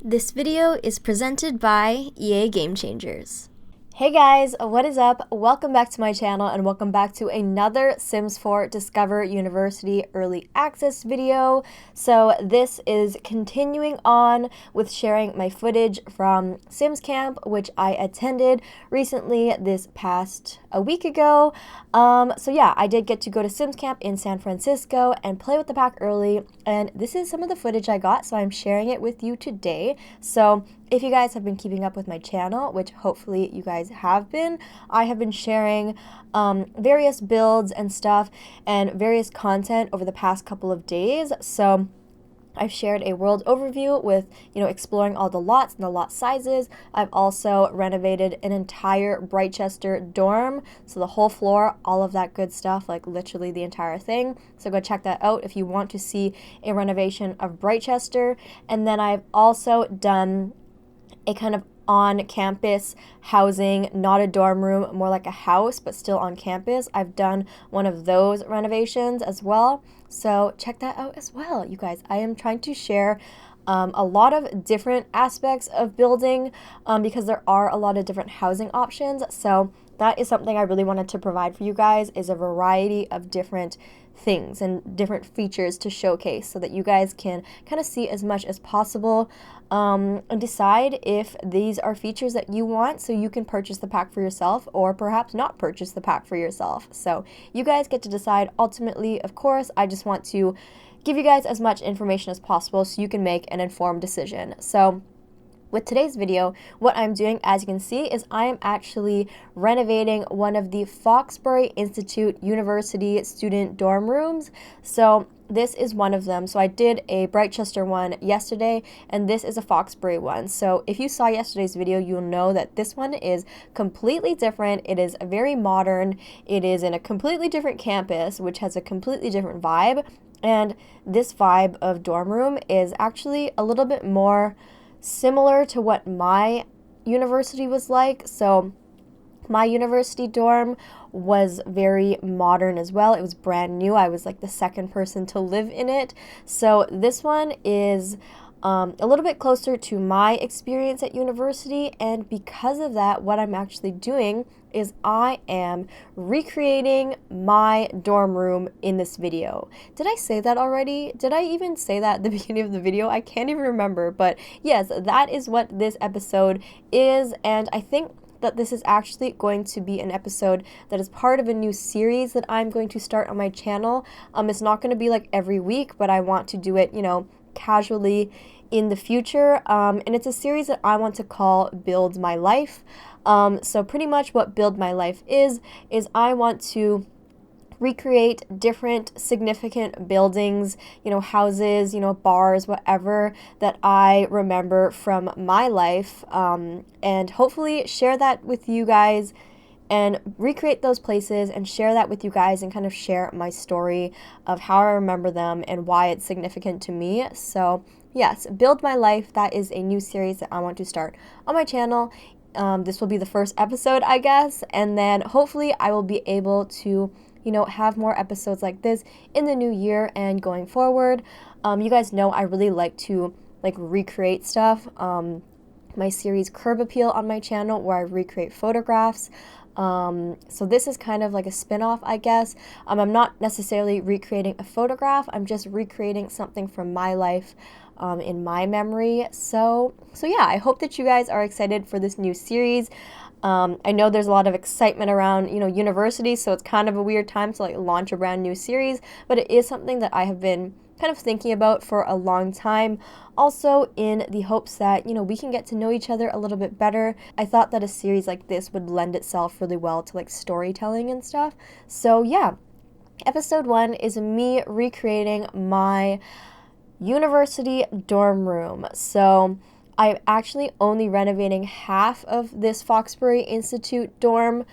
This video is presented by EA Game Changers. Hey guys, what is up? Welcome back to my channel and welcome back to another Sims 4 Discover University Early Access video. So this is continuing on with sharing my footage from Sims Camp, which I attended recently this past a week ago. So yeah, I did get to go to Sims Camp in San Francisco and play with the pack early, and this is some of the footage I got, so I'm sharing it with you today. So if you guys have been keeping up with my channel, which hopefully you guys have been, I have been sharing various builds and stuff and various content over the past couple of days. So I've shared a world overview with, exploring all the lots and the lot sizes. I've also renovated an entire Brightchester dorm, so the whole floor, all of that good stuff, like literally the entire thing. So go check that out if you want to see a renovation of Brightchester. And then I've also done a kind of on-campus housing, not a dorm room, more like a house, but still on campus. I've done one of those renovations as well. So check that out as well, you guys. I am trying to share a lot of different aspects of building because there are a lot of different housing options. So that is something I really wanted to provide for you guys, is a variety of different things and different features to showcase so that you guys can kind of see as much as possible and decide if these are features that you want, so you can purchase the pack for yourself or perhaps not purchase the pack for yourself. So you guys get to decide ultimately. Of course, I just want to give you guys as much information as possible so you can make an informed decision. So with today's video, what I'm doing, as you can see, is I am actually renovating one of the Foxbury Institute University student dorm rooms. So this is one of them. So I did a Brightchester one yesterday, and this is a Foxbury one. So if you saw yesterday's video, you'll know that this one is completely different. It is very modern. It is in a completely different campus, which has a completely different vibe. And this vibe of dorm room is actually a little bit more similar to what my university was like. So my university dorm was very modern as well. It was brand new. I was like the second person to live in it. So this one is a little bit closer to my experience at university, and because of that, what I'm actually doing is I am recreating my dorm room in this video. Did I say that already? Did I even say that at the beginning of the video? I can't even remember, but yes, that is what this episode is, and I think that this is actually going to be an episode that is part of a new series that I'm going to start on my channel. It's not going to be like every week, but I want to do it, casually in the future, and it's a series that I want to call Build My Life. So pretty much what Build My Life is I want to recreate different significant buildings, houses, bars, whatever that I remember from my life, and hopefully share that with you guys and recreate those places and share that with you guys and kind of share my story of how I remember them and why it's significant to me. So yes, Build My Life, that is a new series that I want to start on my channel. This will be the first episode, I guess, and then hopefully I will be able to have more episodes like this in the new year and going forward. You guys know I really like to recreate stuff. My series Curb Appeal on my channel, where I recreate photographs. So this is kind of like a spin-off, I guess. I'm not necessarily recreating a photograph, I'm just recreating something from my life in my memory. So yeah, I hope that you guys are excited for this new series. I know there's a lot of excitement around, university, so it's kind of a weird time to launch a brand new series, but it is something that I have been kind of thinking about for a long time, also in the hopes that, we can get to know each other a little bit better. I thought that a series like this would lend itself really well to storytelling and stuff. So yeah, episode 1 is me recreating my university dorm room. So I'm actually only renovating half of this Foxbury Institute dorm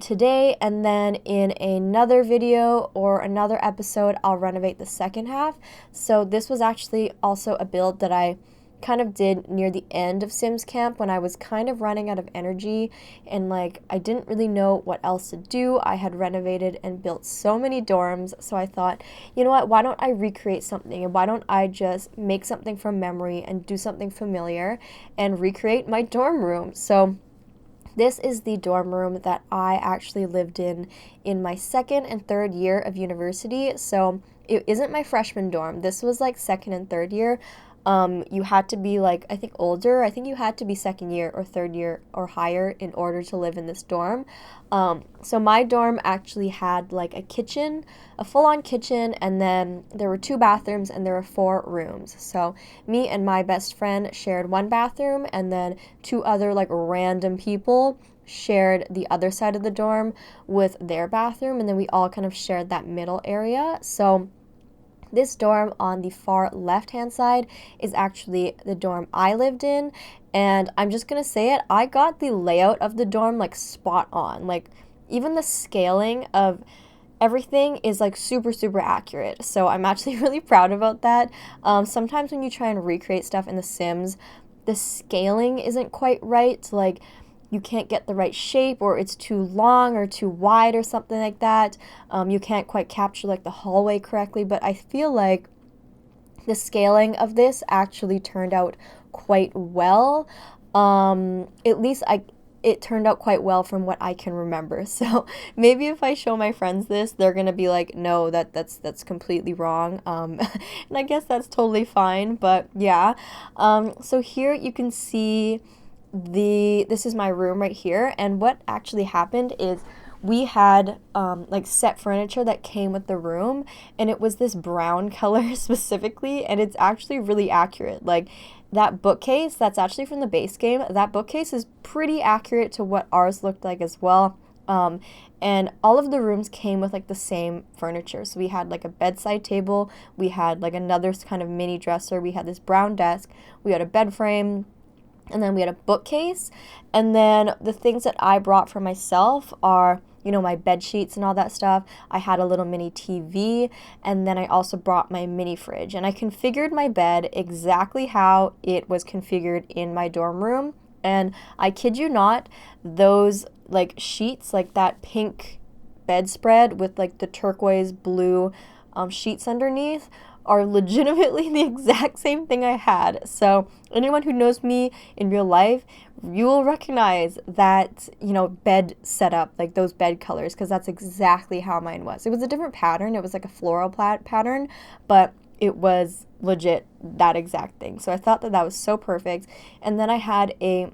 today, and then in another video or another episode I'll renovate the second half. So this was actually also a build that I kind of did near the end of Sims Camp when I was kind of running out of energy and like I didn't really know what else to do. I had renovated and built so many dorms, so I thought, you know what, why don't I recreate something, and why don't I just make something from memory and do something familiar and recreate my dorm room. So this is the dorm room that I actually lived in my second and third year of university. So it isn't my freshman dorm. This was like second and third year. You had to be like, I think older. I think you had to be second year or third year or higher in order to live in this dorm. So my dorm actually had like a kitchen, a full-on kitchen, and then there were 2 bathrooms and there were 4 rooms. So me and my best friend shared 1 bathroom, and then 2 other like random people shared the other side of the dorm with their bathroom, and then we all kind of shared that middle area. So this dorm on the far left-hand side is actually the dorm I lived in, and I'm just gonna say it, I got the layout of the dorm like spot on. Like even the scaling of everything is like super accurate. So I'm actually really proud about that. Sometimes when you try and recreate stuff in The Sims, the scaling isn't quite right. Like you can't get the right shape, or it's too long or too wide or something like that. You can't quite capture like the hallway correctly, but I feel like the scaling of this actually turned out quite well. At least it turned out quite well from what I can remember. So maybe if I show my friends this, they're gonna be like, no, that's completely wrong. And I guess that's totally fine, but yeah. So here you can see this is my room right here, and what actually happened is we had like set furniture that came with the room, and it was this brown color specifically, and it's actually really accurate. Like that bookcase, that's actually from the base game, that bookcase is pretty accurate to what ours looked like as well. And all of the rooms came with like the same furniture. So we had like a bedside table, we had like another kind of mini dresser, we had this brown desk, we had a bed frame, and then we had a bookcase. And then the things that I brought for myself are, you know, my bed sheets and all that stuff. I had a little mini TV, and then I also brought my mini fridge. And I configured my bed exactly how it was configured in my dorm room. And I kid you not, those like sheets, like that pink bedspread with like the turquoise blue sheets underneath, are legitimately the exact same thing I had. So anyone who knows me in real life, you will recognize that, you know, bed setup, like those bed colors, because that's exactly how mine was. It was a different pattern. It was like a floral pattern, but it was legit that exact thing. So I thought that that was so perfect. And then I had a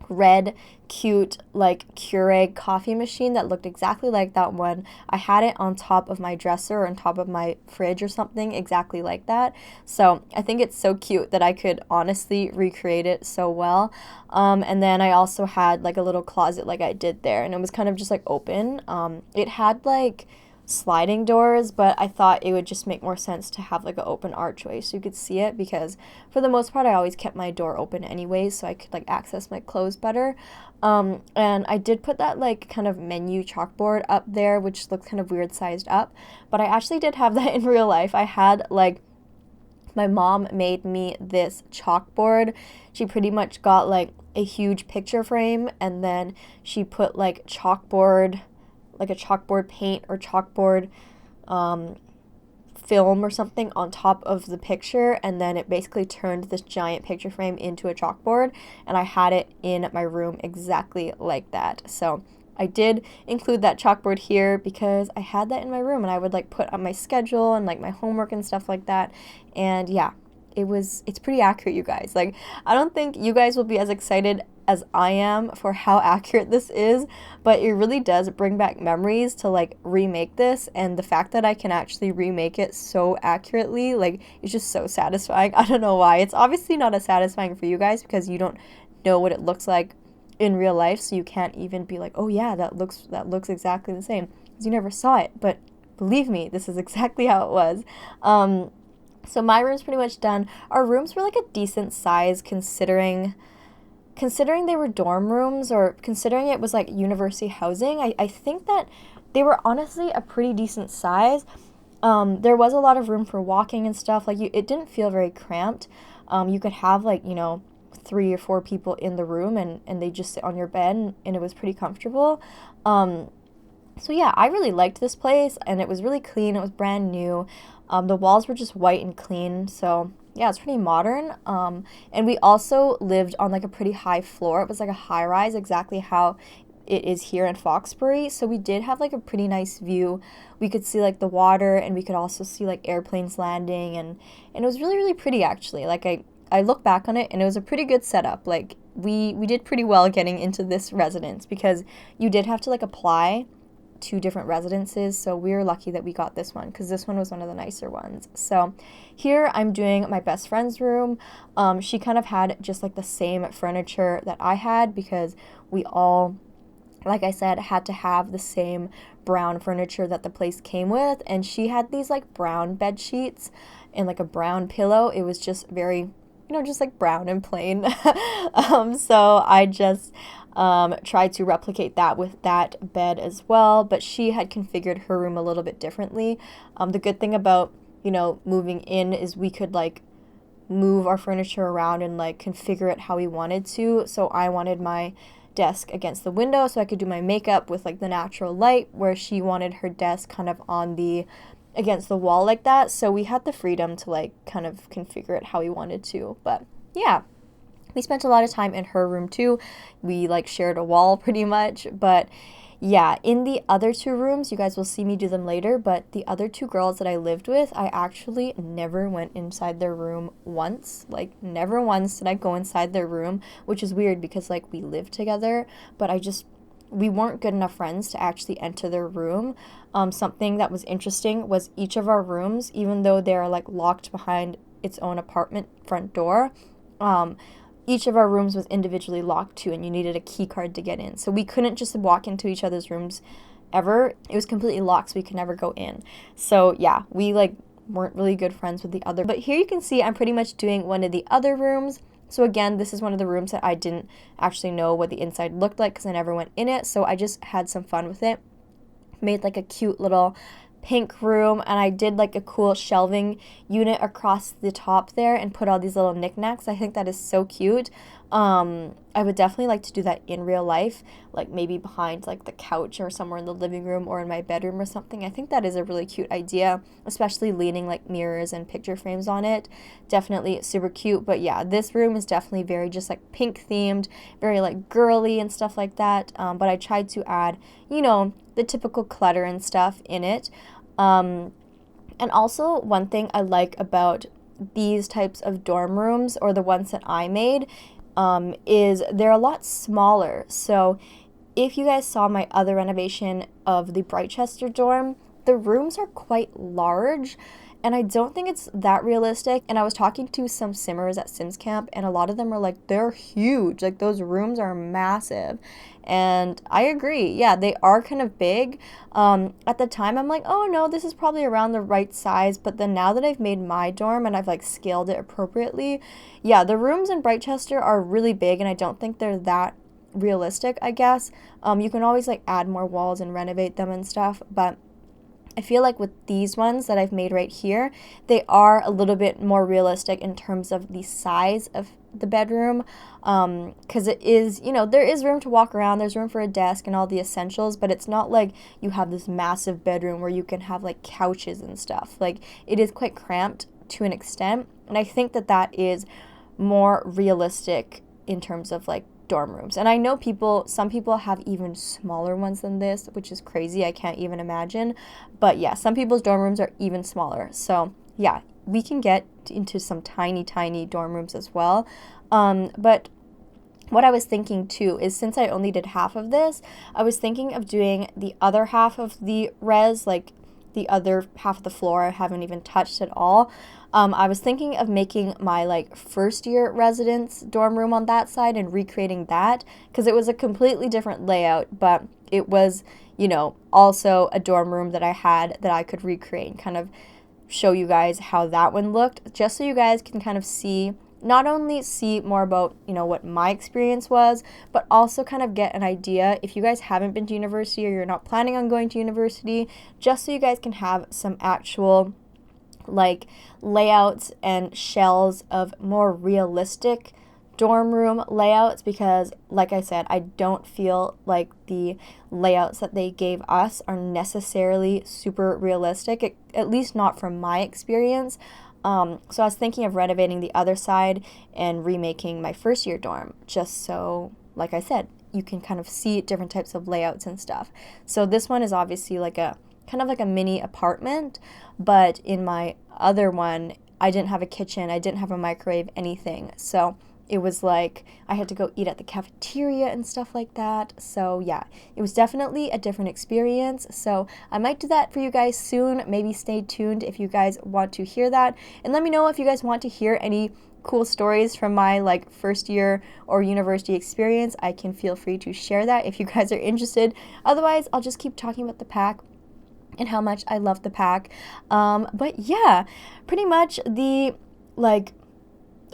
red, cute, like Keurig coffee machine that looked exactly like that one. I had it on top of my dresser or on top of my fridge or something exactly like that. So I think it's so cute that I could honestly recreate it so well. And then I also had like a little closet like I did there, and it was kind of just like open. It had like sliding doors, but I thought it would just make more sense to have like an open archway so you could see it, because for the most part I always kept my door open anyways so I could like access my clothes better. And I did put that like kind of menu chalkboard up there, which looked kind of weird sized up, but I actually did have that in real life. I had like, my mom made me this chalkboard. She pretty much got like a huge picture frame, and then she put like chalkboard, like a chalkboard paint or chalkboard film or something on top of the picture, and then it basically turned this giant picture frame into a chalkboard, and I had it in my room exactly like that. So I did include that chalkboard here because I had that in my room, and I would like put on my schedule and like my homework and stuff like that. And yeah, it's pretty accurate, you guys. Like, I don't think you guys will be as excited as I am for how accurate this is, but it really does bring back memories to like remake this, and the fact that I can actually remake it so accurately, like, it's just so satisfying. I don't know why. It's obviously not as satisfying for you guys because you don't know what it looks like in real life, so you can't even be like, oh yeah, that looks exactly the same, because you never saw it. But believe me, this is exactly how it was. So my room's pretty much done. Our rooms were like a decent size considering they were dorm rooms, or considering it was like university housing. I think that they were honestly a pretty decent size. There was a lot of room for walking and stuff. Like, it didn't feel very cramped. You could have like, 3 or 4 people in the room, and they just sit on your bed, and it was pretty comfortable. So yeah, I really liked this place, and it was really clean. It was brand new. The walls were just white and clean. So yeah, it's pretty modern. And we also lived on like a pretty high floor. It was like a high rise, exactly how it is here in Foxbury. So we did have like a pretty nice view. We could see like the water, and we could also see like airplanes landing, and it was really, really pretty actually. Like I look back on it, and it was a pretty good setup. Like we did pretty well getting into this residence, because you did have to like apply 2 different residences, so we were lucky that we got this one, because this one was one of the nicer ones. So here I'm doing my best friend's room. She kind of had just like the same furniture that I had, because we all, like I said, had to have the same brown furniture that the place came with, and she had these like brown bed sheets and like a brown pillow. It was just very, just like brown and plain. So I just tried to replicate that with that bed as well, but she had configured her room a little bit differently. The good thing about, moving in is we could like move our furniture around and like configure it how we wanted to. So I wanted my desk against the window so I could do my makeup with like the natural light, where she wanted her desk kind of on the against the wall like that. So we had the freedom to like kind of configure it how we wanted to. But yeah, we spent a lot of time in her room too. We like shared a wall pretty much. But yeah, in the other 2 rooms, you guys will see me do them later, but the other 2 girls that I lived with, I actually never went inside their room once. Like never once did I go inside their room, which is weird because like we lived together, but we weren't good enough friends to actually enter their room. Something that was interesting was each of our rooms, even though they're like locked behind its own apartment front door, each of our rooms was individually locked too, and you needed a key card to get in. So we couldn't just walk into each other's rooms ever. It was completely locked, so we could never go in. So yeah, we like weren't really good friends with the other. But here you can see I'm pretty much doing one of the other rooms. So again, this is one of the rooms that I didn't actually know what the inside looked like because I never went in it. So I just had some fun with it. Made like a cute little pink room, and I did like a cool shelving unit across the top there and put all these little knickknacks. I think that is so cute. I would definitely like to do that in real life, like maybe behind like the couch or somewhere in the living room or in my bedroom or something. I think that is a really cute idea, especially leaning like mirrors and picture frames on it. Definitely super cute. But yeah, this room is definitely very just like pink themed, very like girly and stuff like that. But I tried to add, the typical clutter and stuff in it. And also one thing I like about these types of dorm rooms, or the ones that I made, is they're a lot smaller. So if you guys saw my other renovation of the Brightchester dorm, the rooms are quite large, and I don't think it's that realistic. And I was talking to some simmers at Sims Camp, and a lot of them are like, they're huge. Like those rooms are massive. And I agree. Yeah, they are kind of big. At the time, I'm like, oh no, this is probably around the right size. But then now that I've made my dorm and I've like scaled it appropriately, yeah, the rooms in Brightchester are really big, and I don't think they're that realistic, I guess. You can always like add more walls and renovate them and stuff, but I feel like with these ones that I've made right here, they are a little bit more realistic in terms of the size of the bedroom, because it is, there is room to walk around, there's room for a desk and all the essentials, but it's not like you have this massive bedroom where you can have like couches and stuff. Like it is quite cramped to an extent, and I think that that is more realistic in terms of like dorm rooms. And I know some people have even smaller ones than this, which is crazy. I can't even imagine. But yeah, some people's dorm rooms are even smaller. So yeah, we can get into some tiny, tiny dorm rooms as well. But what I was thinking too is, since I only did half of this, I was thinking of doing the other half of the res, like the other half of the floor I haven't even touched at all. I was thinking of making my like first year residence dorm room on that side and recreating that, because it was a completely different layout, but it was, also a dorm room that I had that I could recreate and kind of show you guys how that one looked, just so you guys can kind of see, not only see more about, what my experience was, but also kind of get an idea if you guys haven't been to university or you're not planning on going to university, just so you guys can have some actual like layouts and shells of more realistic dorm room layouts, because like I said, I don't feel like the layouts that they gave us are necessarily super realistic, at least not from my experience. So I was thinking of renovating the other side and remaking my first year dorm, just so, like I said, you can kind of see different types of layouts and stuff. So this one is obviously like a kind of like a mini apartment, but in my other one, I didn't have a kitchen, I didn't have a microwave, anything. So it was like I had to go eat at the cafeteria and stuff like that. So yeah, it was definitely a different experience. So I might do that for you guys soon. Maybe stay tuned if you guys want to hear that. And let me know if you guys want to hear any cool stories from my like first year or university experience. I can feel free to share that if you guys are interested. Otherwise, I'll just keep talking about the pack and how much I love the pack. But yeah, pretty much the like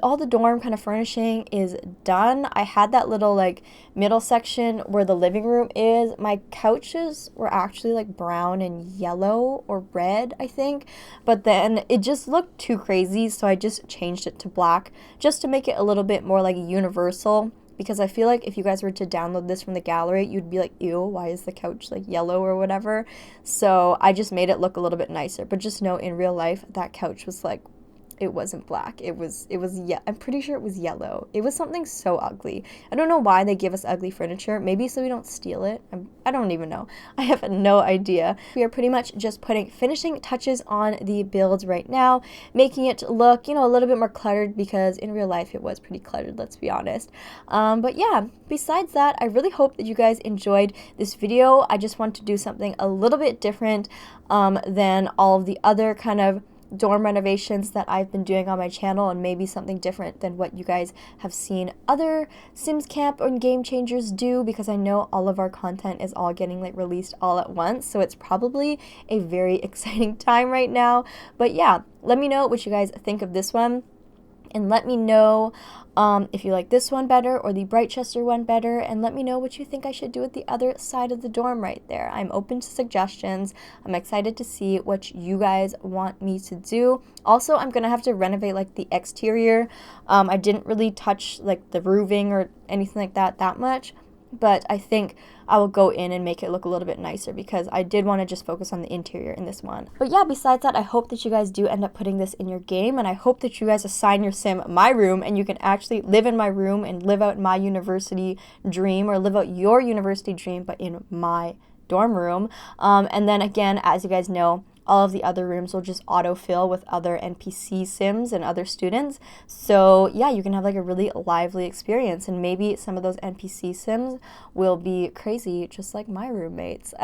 all the dorm kind of furnishing is done. I had that little like middle section where the living room is. My couches were actually like brown and yellow or red, I think, but then it just looked too crazy, so I just changed it to black just to make it a little bit more like universal, because I feel like if you guys were to download this from the gallery, you'd be like, ew, why is the couch like yellow or whatever? So I just made it look a little bit nicer, but just know in real life that couch was like, it wasn't black. It was I'm pretty sure it was yellow. It was something so ugly. I don't know why they give us ugly furniture. Maybe so we don't steal it. I don't even know. I have no idea. We are pretty much just putting finishing touches on the builds right now, making it look, a little bit more cluttered, because in real life it was pretty cluttered, let's be honest. But yeah, besides that, I really hope that you guys enjoyed this video. I just want to do something a little bit different than all of the other kind of dorm renovations that I've been doing on my channel, and maybe something different than what you guys have seen other Sims Camp and Game Changers do, because I know all of our content is all getting like released all at once, so it's probably a very exciting time right now. But yeah, let me know what you guys think of this one, and let me know if you like this one better or the Brightchester one better, and let me know what you think I should do with the other side of the dorm right there. I'm open to suggestions. I'm excited to see what you guys want me to do. Also, I'm gonna have to renovate like the exterior. I didn't really touch like the roofing or anything like that much, but I think I will go in and make it look a little bit nicer, because I did want to just focus on the interior in this one. But yeah, besides that, I hope that you guys do end up putting this in your game, and I hope that you guys assign your sim my room and you can actually live in my room and live out my university dream, or live out your university dream but in my dorm room. And then again, as you guys know, all of the other rooms will just autofill with other NPC Sims and other students. So yeah, you can have like a really lively experience, and maybe some of those NPC Sims will be crazy just like my roommates.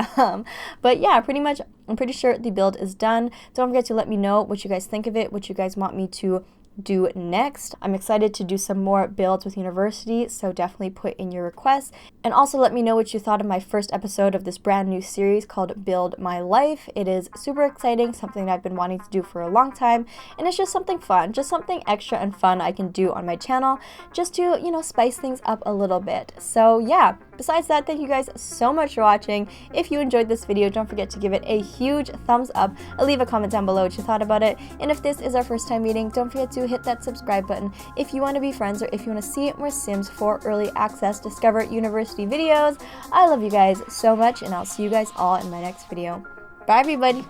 But yeah, pretty much, I'm pretty sure the build is done. Don't forget to let me know what you guys think of it, what you guys want me to do next. I'm excited to do some more builds with university, so definitely put in your requests. And also let me know what you thought of my first episode of this brand new series called Build My Life. It is super exciting, something that I've been wanting to do for a long time, and it's just something fun, just something extra and fun I can do on my channel, just to, spice things up a little bit. So yeah, besides that, thank you guys so much for watching. If you enjoyed this video, don't forget to give it a huge thumbs up, and leave a comment down below what you thought about it. And if this is our first time meeting, don't forget to hit that subscribe button if you want to be friends, or if you want to see more Sims 4 early access Discover University videos. I love you guys so much, and I'll see you guys all in my next video. Bye everybody!